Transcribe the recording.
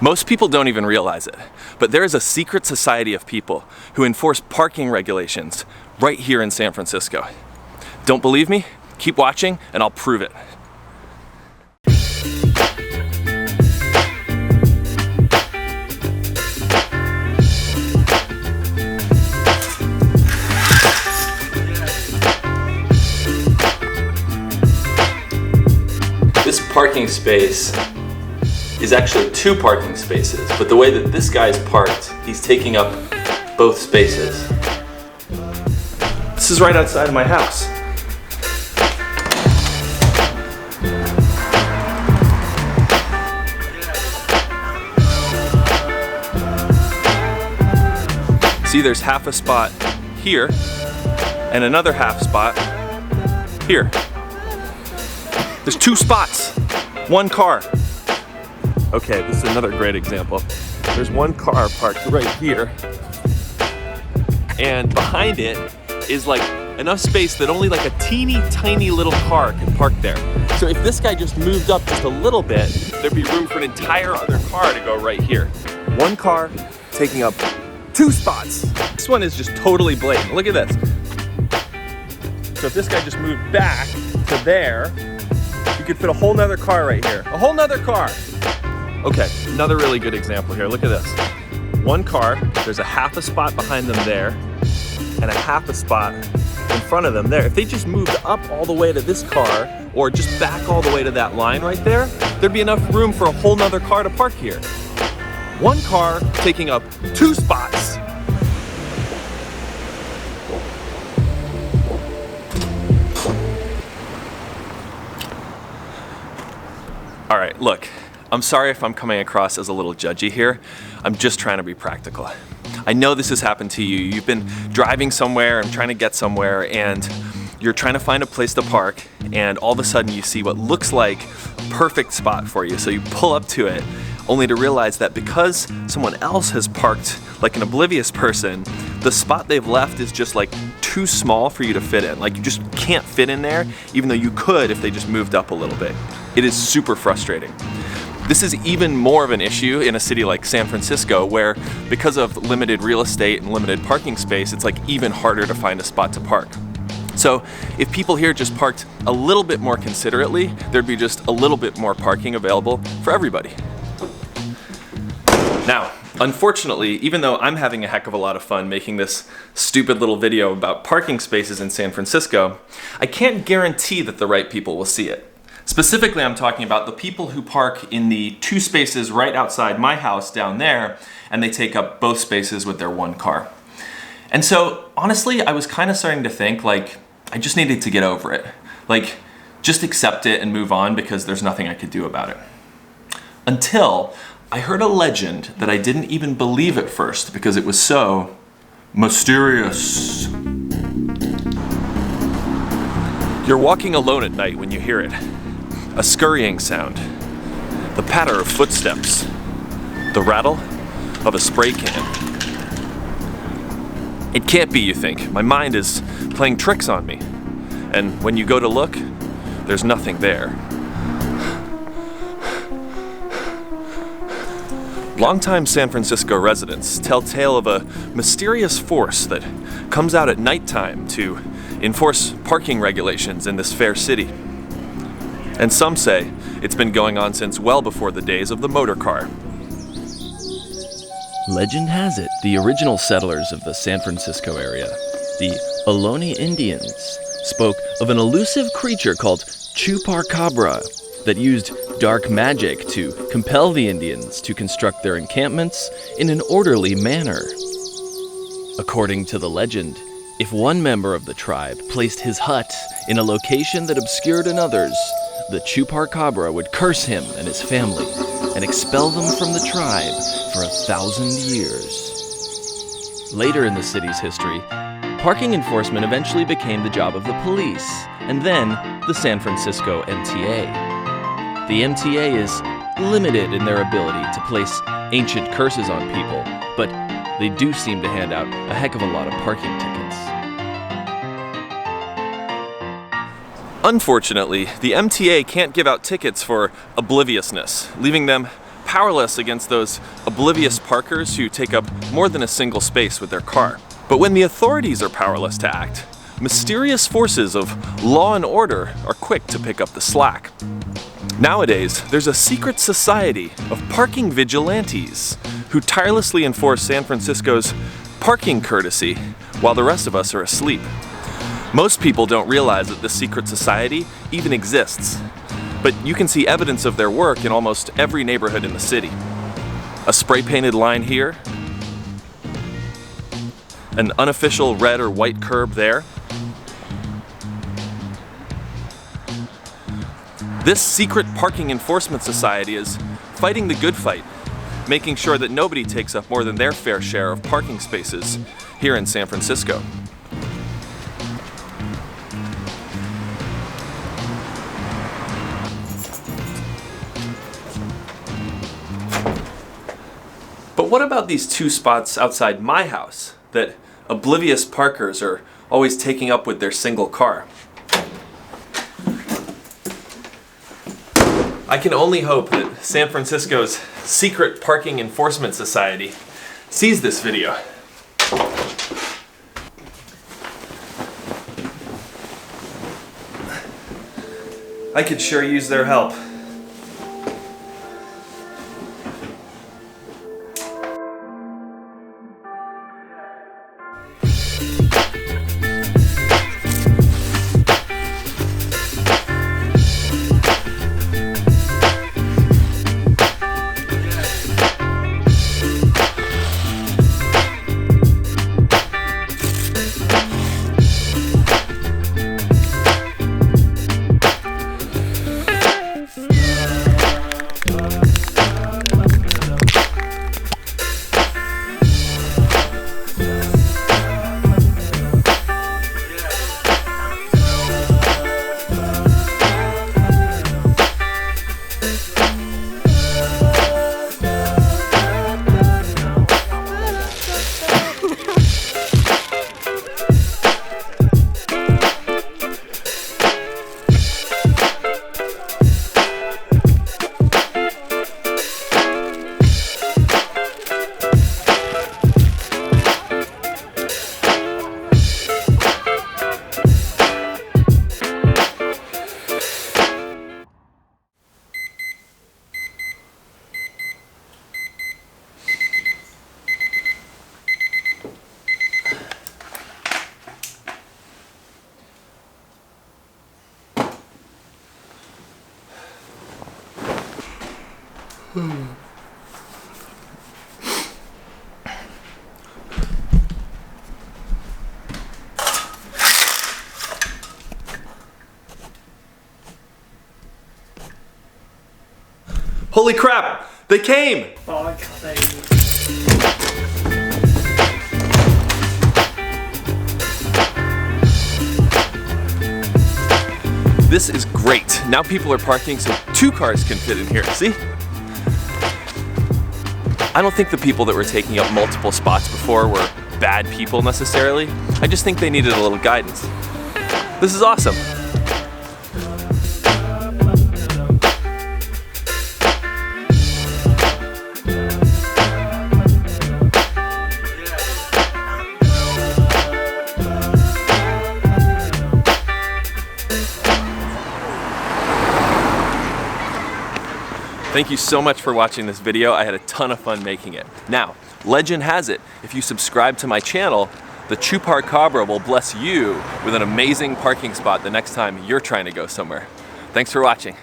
Most people don't even realize it, but there is a secret society of people who enforce parking regulations right here in San Francisco. Don't believe me? Keep watching and I'll prove it. This parking space is actually 2 parking spaces, but the way that this guy's parked, he's taking up both spaces. This is right outside of my house. See, there's half a spot here and another half spot here. There's 2 spots, 1 car. Okay, this is another great example. There's 1 car parked right here, and behind it is like enough space that only like a teeny tiny little car can park there. So if this guy just moved up just a little bit, there'd be room for an entire other car to go right here. 1 car taking up 2 spots. This one is just totally blatant. Look at this. So if this guy just moved back to there, you could fit a whole nother car right here. A whole nother car. Okay, another really good example here. Look at this. 1 car, there's a half a spot behind them there, and a half a spot in front of them there. If they just moved up all the way to this car, or just back all the way to that line right there, there'd be enough room for a whole nother car to park here. 1 car taking up 2 spots. All right, look. I'm sorry if I'm coming across as a little judgy here. I'm just trying to be practical. I know this has happened to you. You've been driving somewhere and trying to get somewhere, and you're trying to find a place to park, and all of a sudden you see what looks like a perfect spot for you. So you pull up to it, only to realize that because someone else has parked like an oblivious person, the spot they've left is just like too small for you to fit in. Like you just can't fit in there, even though you could if they just moved up a little bit. It is super frustrating. This is even more of an issue in a city like San Francisco, where because of limited real estate and limited parking space, it's like even harder to find a spot to park. So if people here just parked a little bit more considerately, there'd be just a little bit more parking available for everybody. Now, unfortunately, even though I'm having a heck of a lot of fun making this stupid little video about parking spaces in San Francisco, I can't guarantee that the right people will see it. Specifically, I'm talking about the people who park in the 2 spaces right outside my house down there, and they take up both spaces with their 1 car. And so, honestly, I was kind of starting to think, like, I just needed to get over it. Like, just accept it and move on because there's nothing I could do about it. Until I heard a legend that I didn't even believe at first because it was so mysterious. You're walking alone at night when you hear it. A scurrying sound, the patter of footsteps, the rattle of a spray can. It can't be, you think. My mind is playing tricks on me. And when you go to look, there's nothing there. Longtime San Francisco residents tell tale of a mysterious force that comes out at nighttime to enforce parking regulations in this fair city. And some say it's been going on since well before the days of the motor car. Legend has it, the original settlers of the San Francisco area, the Ohlone Indians, spoke of an elusive creature called Chupacabra that used dark magic to compel the Indians to construct their encampments in an orderly manner. According to the legend, if one member of the tribe placed his hut in a location that obscured another's, the Chupacabra would curse him and his family and expel them from the tribe for 1,000 years. Later in the city's history, parking enforcement eventually became the job of the police, and then the San Francisco MTA. The MTA is limited in their ability to place ancient curses on people, but they do seem to hand out a heck of a lot of parking tickets. Unfortunately, the MTA can't give out tickets for obliviousness, leaving them powerless against those oblivious parkers who take up more than a single space with their car. But when the authorities are powerless to act, mysterious forces of law and order are quick to pick up the slack. Nowadays, there's a secret society of parking vigilantes who tirelessly enforce San Francisco's parking courtesy while the rest of us are asleep. Most people don't realize that this secret society even exists, but you can see evidence of their work in almost every neighborhood in the city. A spray-painted line here, an unofficial red or white curb there. This secret parking enforcement society is fighting the good fight, making sure that nobody takes up more than their fair share of parking spaces here in San Francisco. But what about these two spots outside my house that oblivious parkers are always taking up with their single car? I can only hope that San Francisco's secret parking enforcement society sees this video. I could sure use their help. Holy crap! They came! Oh, I can't believe it. This is great. Now people are parking so 2 cars can fit in here, see? I don't think the people that were taking up multiple spots before were bad people necessarily. I just think they needed a little guidance. This is awesome. Thank you so much for watching this video. I had a ton of fun making it. Now, legend has it, if you subscribe to my channel, the Chupacabra will bless you with an amazing parking spot the next time you're trying to go somewhere. Thanks for watching.